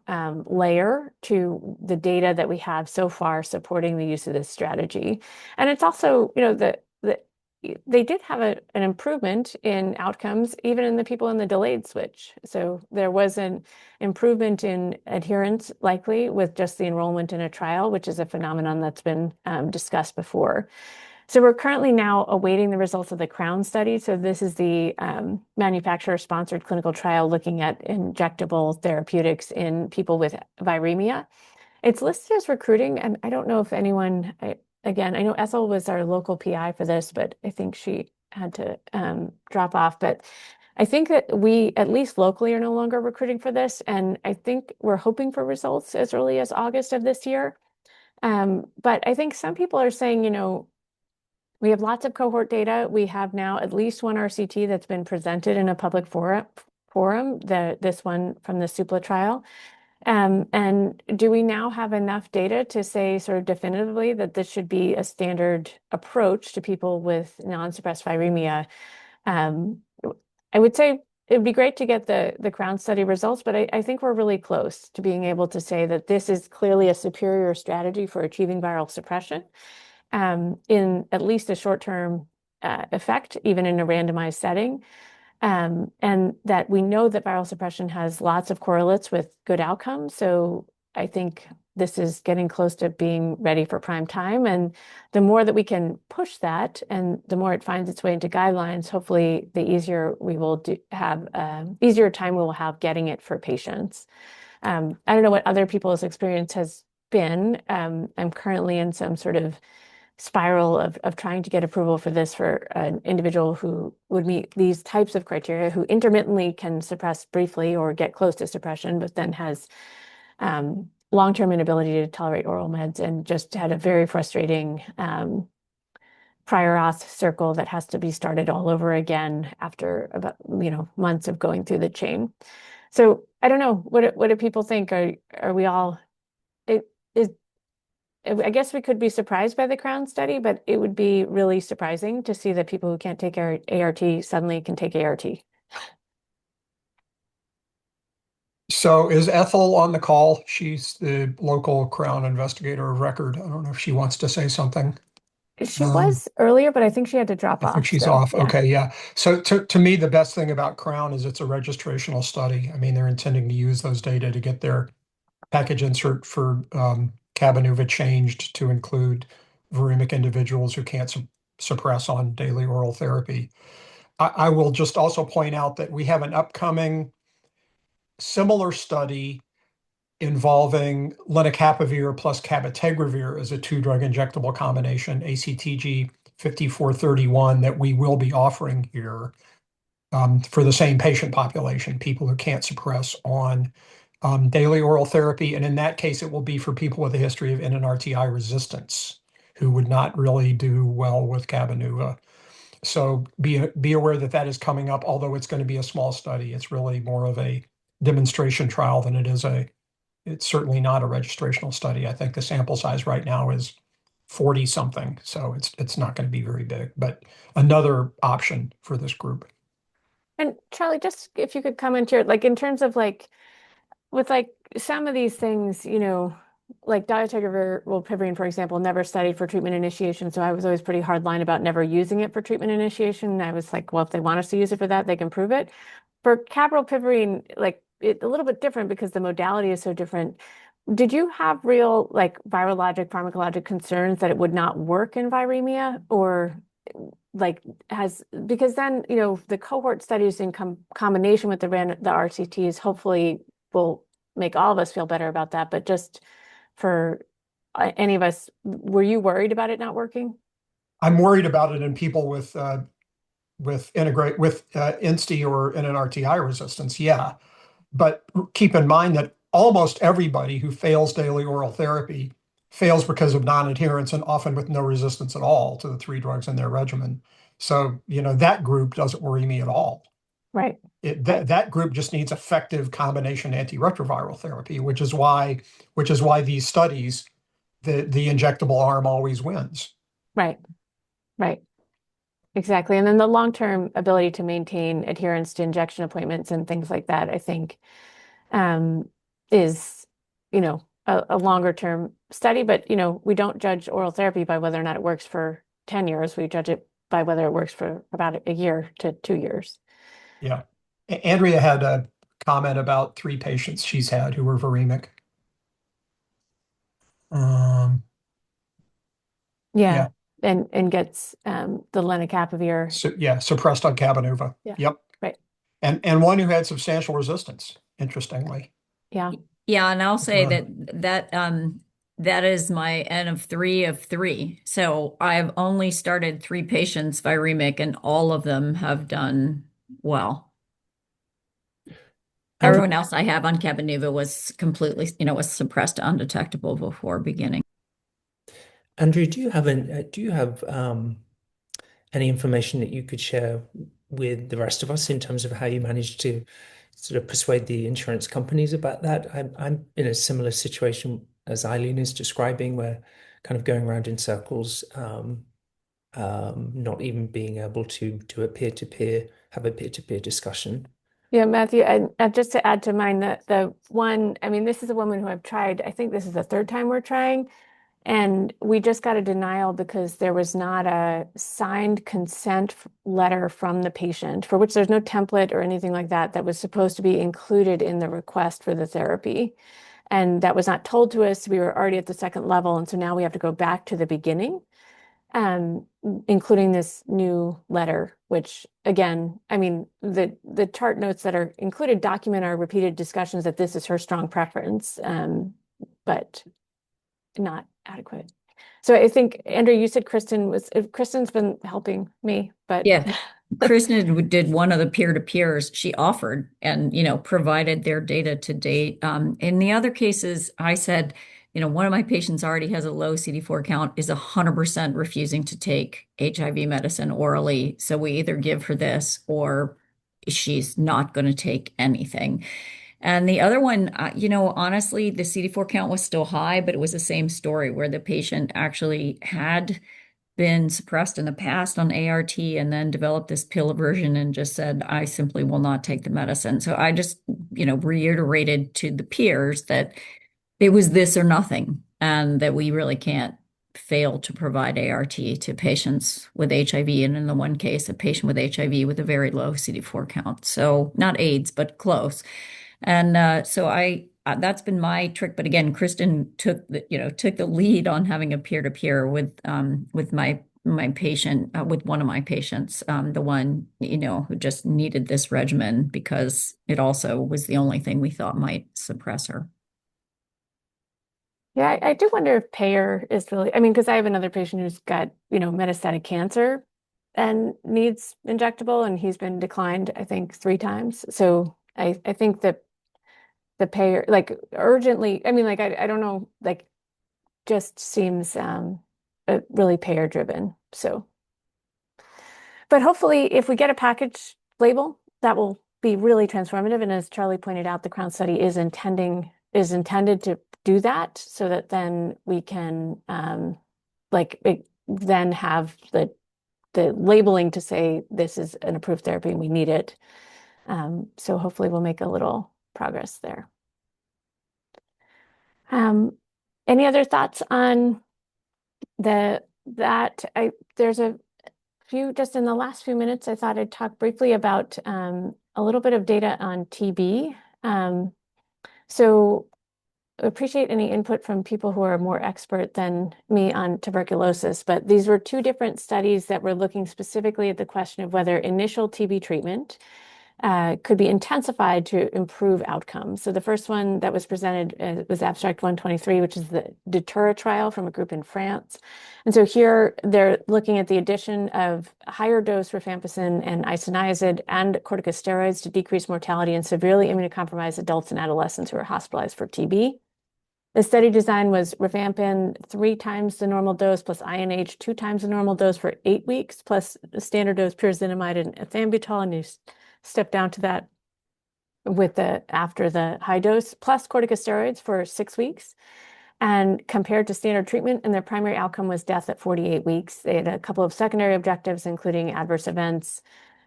layer to the data that we have so far supporting the use of this strategy. And it's also, they did have an improvement in outcomes, even in the people in the delayed switch. So there was an improvement in adherence likely with just the enrollment in a trial, which is a phenomenon that's been discussed before. So we're currently now awaiting the results of the CROWN study. So this is the manufacturer-sponsored clinical trial looking at injectable therapeutics in people with viremia. It's listed as recruiting, and I don't know if anyone, I know Ethel was our local PI for this, but I think she had to drop off. But I think that we, at least locally, are no longer recruiting for this. And I think we're hoping for results as early as August of this year. But I think some people are saying, we have lots of cohort data. We have now at least one RCT that's been presented in a public forum, this one from the SUPLA trial. And do we now have enough data to say sort of definitively that this should be a standard approach to people with non-suppressed viremia? I would say it'd be great to get the CROWN study results, but I think we're really close to being able to say that this is clearly a superior strategy for achieving viral suppression. In at least a short-term effect, even in a randomized setting. And that we know that viral suppression has lots of correlates with good outcomes. So I think this is getting close to being ready for prime time. And the more that we can push that and the more it finds its way into guidelines, hopefully the easier we will have, easier time we will have getting it for patients. I don't know what other people's experience has been. I'm currently in some sort of spiral of trying to get approval for this for an individual who would meet these types of criteria, who intermittently can suppress briefly or get close to suppression, but then has long-term inability to tolerate oral meds and just had a very frustrating prior auth circle that has to be started all over again after about months of going through the chain. So I don't know, what do people think? Are we all? I guess we could be surprised by the CROWN study, but it would be really surprising to see that people who can't take ART suddenly can take ART. So is Ethel on the call? She's the local CROWN investigator of record. I don't know if she wants to say something. She was earlier, but I think she had to drop off. I think she's so, off. yeah. Okay, yeah. So to me, the best thing about CROWN is it's a registrational study. I mean, they're intending to use those data to get their package insert for Cabenuva changed to include viremic individuals who can't suppress on daily oral therapy. I will just also point out that we have an upcoming similar study involving lenacapavir plus cabotegravir as a two-drug injectable combination, ACTG 5431, that we will be offering here for the same patient population, people who can't suppress on daily oral therapy. And in that case, it will be for people with a history of NNRTI resistance who would not really do well with Cabenuva. So be aware that that is coming up, although it's going to be a small study. It's really more of a demonstration trial than it is it's certainly not a registrational study. I think the sample size right now is 40 something. So it's not going to be very big, but another option for this group. And Charlie, just if you could comment here, like in terms of like with like some of these things, like dolutegravir, for example, never studied for treatment initiation. So I was always pretty hard line about never using it for treatment initiation. I was like, well, if they want us to use it for that, they can prove it. For cabrolpivirine, like it's a little bit different because the modality is so different. Did you have real like virologic, pharmacologic concerns that it would not work in viremia, or like because then the cohort studies in combination with the RCTs hopefully will make all of us feel better about that. But just for any of us, were you worried about it not working? I'm worried about it in people with INSTI or NNRTI resistance. Yeah. But keep in mind that almost everybody who fails daily oral therapy fails because of non-adherence and often with no resistance at all to the 3 drugs in their regimen. So, that group doesn't worry me at all. Right. That group just needs effective combination antiretroviral therapy, which is why these studies, the injectable arm always wins. Right. Right. Exactly. And then the long-term ability to maintain adherence to injection appointments and things like that, I think, is, a longer term study. But, we don't judge oral therapy by whether or not it works for 10 years. We judge it by whether it works for about a year to 2 years. Yeah. Andrea had a comment about 3 patients she's had who were viremic. Yeah. And gets the lenacapavir. Suppressed on Cabenuva. Yeah. Yep. Right. And one who had substantial resistance, interestingly. Yeah. Yeah, and I'll say that is my N of 3 of 3. So I've only started 3 patients viremic, and all of them have done well. Everyone else I have on Cabenuva was completely, was suppressed undetectable before beginning. Andrew, do you have any information that you could share with the rest of us in terms of how you managed to sort of persuade the insurance companies about that? I'm in a similar situation as Eileen is describing, where kind of going around in circles, not even being able to do have a peer-to-peer discussion. Yeah, Matthew, and just to add to mine, the one, I mean, this is a woman who I've tried, I think this is the 3rd time we're trying, and we just got a denial because there was not a signed consent letter from the patient, for which there's no template or anything like that that was supposed to be included in the request for the therapy. And that was not told to us. We were already at the 2nd level, and so now we have to go back to the beginning, including this new letter, which again, I mean, the chart notes that are included document our repeated discussions that this is her strong preference, but not adequate. So I think, Andrew, you said Kristen's been helping me, but yeah, Kristen did one of the peer-to-peers. She offered and, provided their data to date. In the other cases, I said, one of my patients already has a low CD4 count, is 100% refusing to take HIV medicine orally. So we either give her this or she's not going to take anything. And the other one, honestly, the CD4 count was still high, but it was the same story where the patient actually had been suppressed in the past on ART and then developed this pill aversion and just said, I simply will not take the medicine. So I just, reiterated to the peers that it was this or nothing, and that we really can't fail to provide ART to patients with HIV. And in the one case, a patient with HIV with a very low CD4 count. So not AIDS, but close. And so that's been my trick. But again, Kristen took the lead on having a peer-to-peer with my patient, with one of my patients, the one, who just needed this regimen because it also was the only thing we thought might suppress her. Yeah, I do wonder if payer is really, I mean, because I have another patient who's got, metastatic cancer and needs injectable, and he's been declined, I think, 3 times. So I think that the payer, like urgently, I mean, like, I don't know, like, just seems really payer driven. So, but hopefully if we get a package label, that will be really transformative. And as Charlie pointed out, the Crown study is intended to do that so that then we can then have the labeling to say this is an approved therapy and we need it. So hopefully we'll make a little progress there. Any other thoughts on there's a few, just in the last few minutes, I thought I'd talk briefly about a little bit of data on TB. So appreciate any input from people who are more expert than me on tuberculosis, but these were two different studies that were looking specifically at the question of whether initial TB treatment could be intensified to improve outcomes. So the first one that was presented was abstract 123, which is the Detura trial from a group in France. And so here they're looking at the addition of higher dose rifampicin and isoniazid and corticosteroids to decrease mortality in severely immunocompromised adults and adolescents who are hospitalized for TB. The study design was rifampin 3 times the normal dose plus INH 2 times the normal dose for 8 weeks plus the standard dose pyrazinamide and ethambutol, and you step down to that with after the high dose plus corticosteroids for 6 weeks. And compared to standard treatment, and their primary outcome was death at 48 weeks. They had a couple of secondary objectives, including adverse events,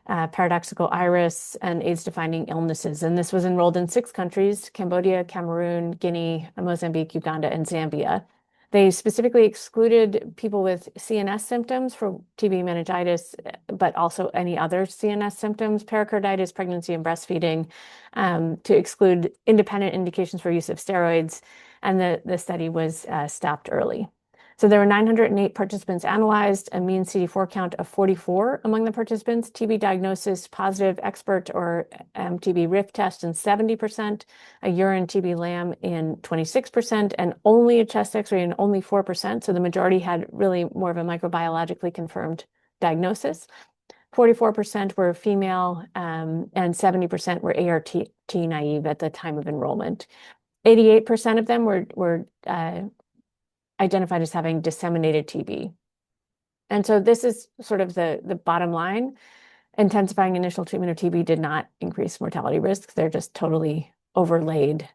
paradoxical iris, and AIDS-defining illnesses. And this was enrolled in 6 countries: Cambodia, Cameroon, Guinea, Mozambique, Uganda, and Zambia. They specifically excluded people with CNS symptoms for TB meningitis, but also any other CNS symptoms, pericarditis, pregnancy, and breastfeeding, to exclude independent indications for use of steroids. And the study was stopped early. So there were 908 participants analyzed, a mean CD4 count of 44 among the participants, TB diagnosis positive expert or TB RIF test in 70%, a urine TB LAM in 26%, and only a chest X-ray in only 4%. So the majority had really more of a microbiologically confirmed diagnosis. 44% were female, and 70% were ART naive at the time of enrollment. 88% of them were identified as having disseminated TB. And so this is sort of the bottom line. Intensifying initial treatment of TB did not increase mortality risks. They're just totally overlaid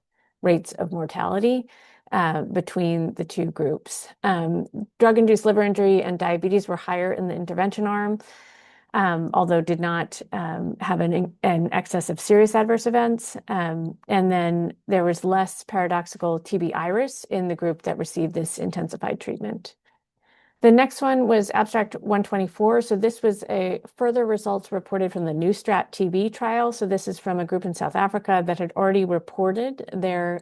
rates of mortality between the two groups. Drug-induced liver injury and diabetes were higher in the intervention arm, although did not have an excess of serious adverse events. And then there was less paradoxical TB iris in the group that received this intensified treatment. The next one was abstract 124. So this was a further results reported from the NewStrat TB trial. So this is from a group in South Africa that had already reported their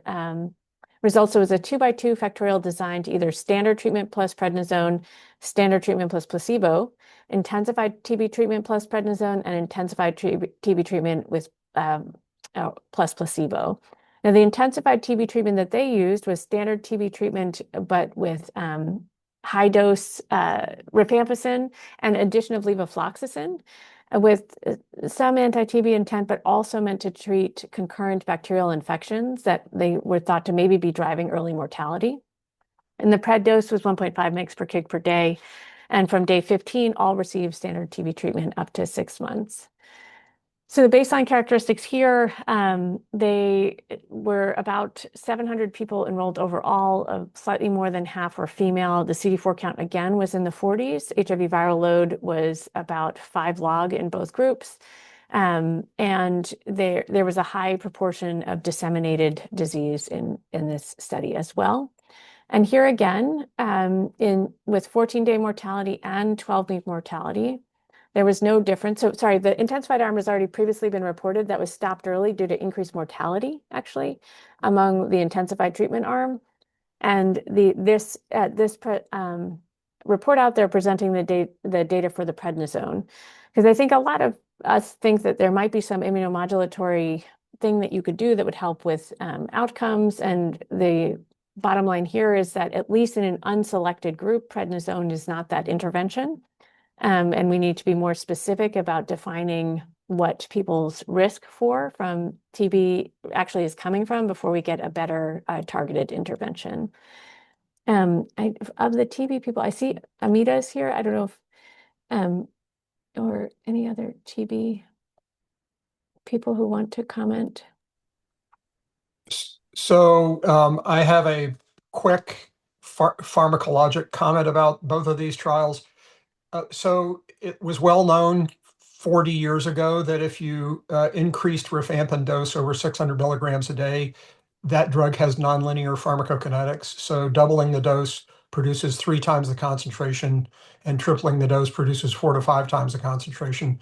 results. So it was a 2x2 factorial design to either standard treatment plus prednisone, standard treatment plus placebo, intensified TB treatment plus prednisone, and intensified TB treatment with plus placebo. Now, the intensified TB treatment that they used was standard TB treatment, but with high dose rifampicin and addition of levofloxacin, with some anti-TB intent, but also meant to treat concurrent bacterial infections that they were thought to maybe be driving early mortality. And the pred dose was 1.5 mg per kg per day. And from day 15, all received standard TB treatment up to 6 months. So the baseline characteristics here, they were about 700 people enrolled overall, slightly more than half were female. The CD4 count again was in the 40s. HIV viral load was about 5 log in both groups. And there was a high proportion of disseminated disease in this study as well. And here again, with 14-day mortality and 12-week mortality, there was no difference. So sorry, the intensified arm has already previously been reported. That was stopped early due to increased mortality, actually, among the intensified treatment arm. And this report out there presenting the data for the prednisone, because I think a lot of us think that there might be some immunomodulatory thing that you could do that would help with outcomes. And the bottom line here is that at least in an unselected group, prednisone is not that intervention. And we need to be more specific about defining what people's risk from TB actually is coming from before we get a better targeted intervention. Of the TB people, I see Amita is here. I don't know if, or any other TB people who want to comment. So I have a quick pharmacologic comment about both of these trials. So it was well known 40 years ago that if you increased rifampin dose over 600 milligrams a day, that drug has nonlinear pharmacokinetics. So doubling the dose produces 3 times the concentration, and tripling the dose produces 4 to 5 times the concentration.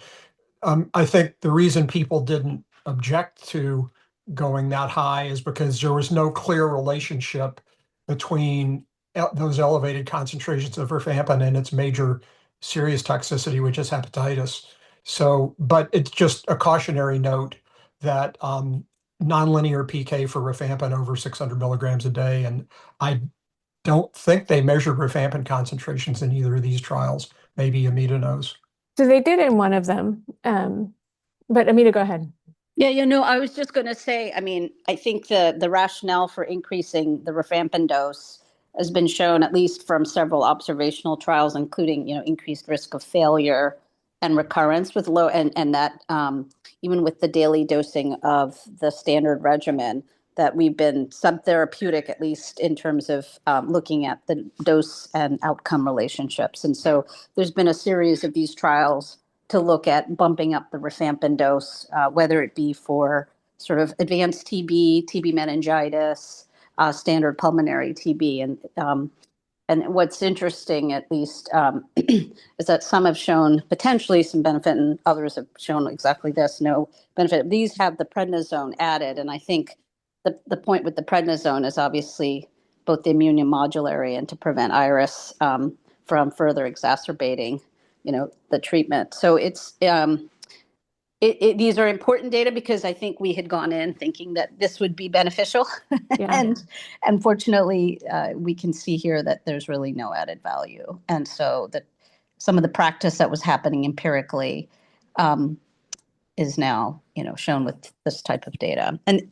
I think the reason people didn't object to going that high is because there was no clear relationship between those elevated concentrations of rifampin and its major serious toxicity, which is hepatitis. So, but it's just a cautionary note that nonlinear PK for rifampin over 600 milligrams a day, and I don't think they measured rifampin concentrations in either of these trials. Maybe Amita knows. So they did in one of them. But Amita, go ahead. Yeah, I was just going to say, I mean, I think the rationale for increasing the rifampin dose has been shown, at least from several observational trials, including, increased risk of failure and recurrence with low, and that even with the daily dosing of the standard regimen, that we've been subtherapeutic, at least in terms of looking at the dose and outcome relationships. And so there's been a series of these trials to look at bumping up the rifampin dose, whether it be for sort of advanced TB, TB meningitis, standard pulmonary TB. And what's interesting, at least, is that some have shown potentially some benefit and others have shown exactly this, no benefit. These have the prednisone added. And I think the point with the prednisone is obviously both the immunomodulatory and to prevent iris from further exacerbating the treatment. So it's these are important data because I think we had gone in thinking that this would be beneficial. Yeah. And unfortunately, we can see here that there's really no added value. And so that some of the practice that was happening empirically is now, shown with this type of data. And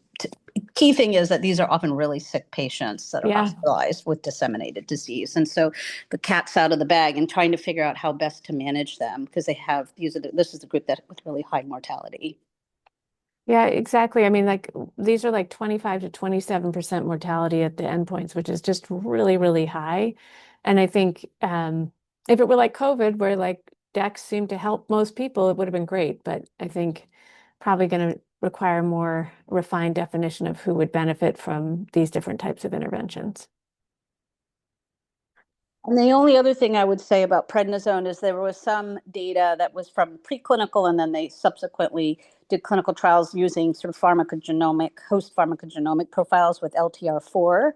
key thing is that these are often really sick patients that are hospitalized with disseminated disease. And so the cat's out of the bag and trying to figure out how best to manage them because this is a group that with really high mortality. Yeah, exactly. I mean, like these are like 25 to 27% mortality at the endpoints, which is just really, really high. And I think if it were like COVID, where like Dex seemed to help most people, it would have been great. But I think probably going to require more refined definition of who would benefit from these different types of interventions. And the only other thing I would say about prednisone is there was some data that was from preclinical, and then they subsequently did clinical trials using sort of host pharmacogenomic profiles with LTR4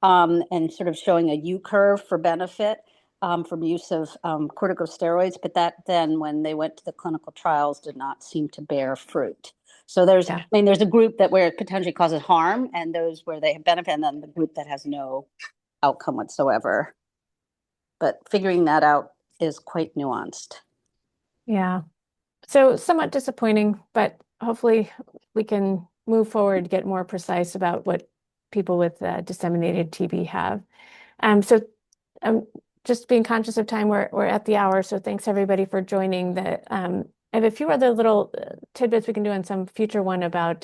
and sort of showing a U-curve for benefit from use of corticosteroids. But that then, when they went to the clinical trials, did not seem to bear fruit. So there's a group where it potentially causes harm and those where they have benefit, and then the group that has no outcome whatsoever. But figuring that out is quite nuanced. Yeah. So somewhat disappointing, but hopefully we can move forward, get more precise about what people with disseminated TB have. So just being conscious of time, we're at the hour. So thanks everybody for joining. I have a few other little tidbits we can do on some future one about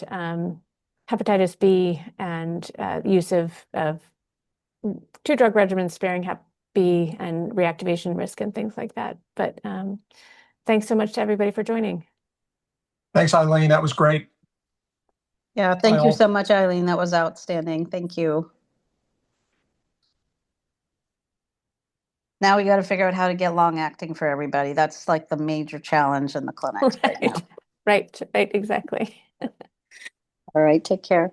hepatitis B and use of 2-drug regimens sparing Hep B and reactivation risk and things like that. But thanks so much to everybody for joining. Thanks, Eileen. That was great. Yeah, thank you so much, Eileen. That was outstanding. Thank you. Now we got to figure out how to get long acting for everybody. That's like the major challenge in the clinics right now. Right, exactly. All right, take care.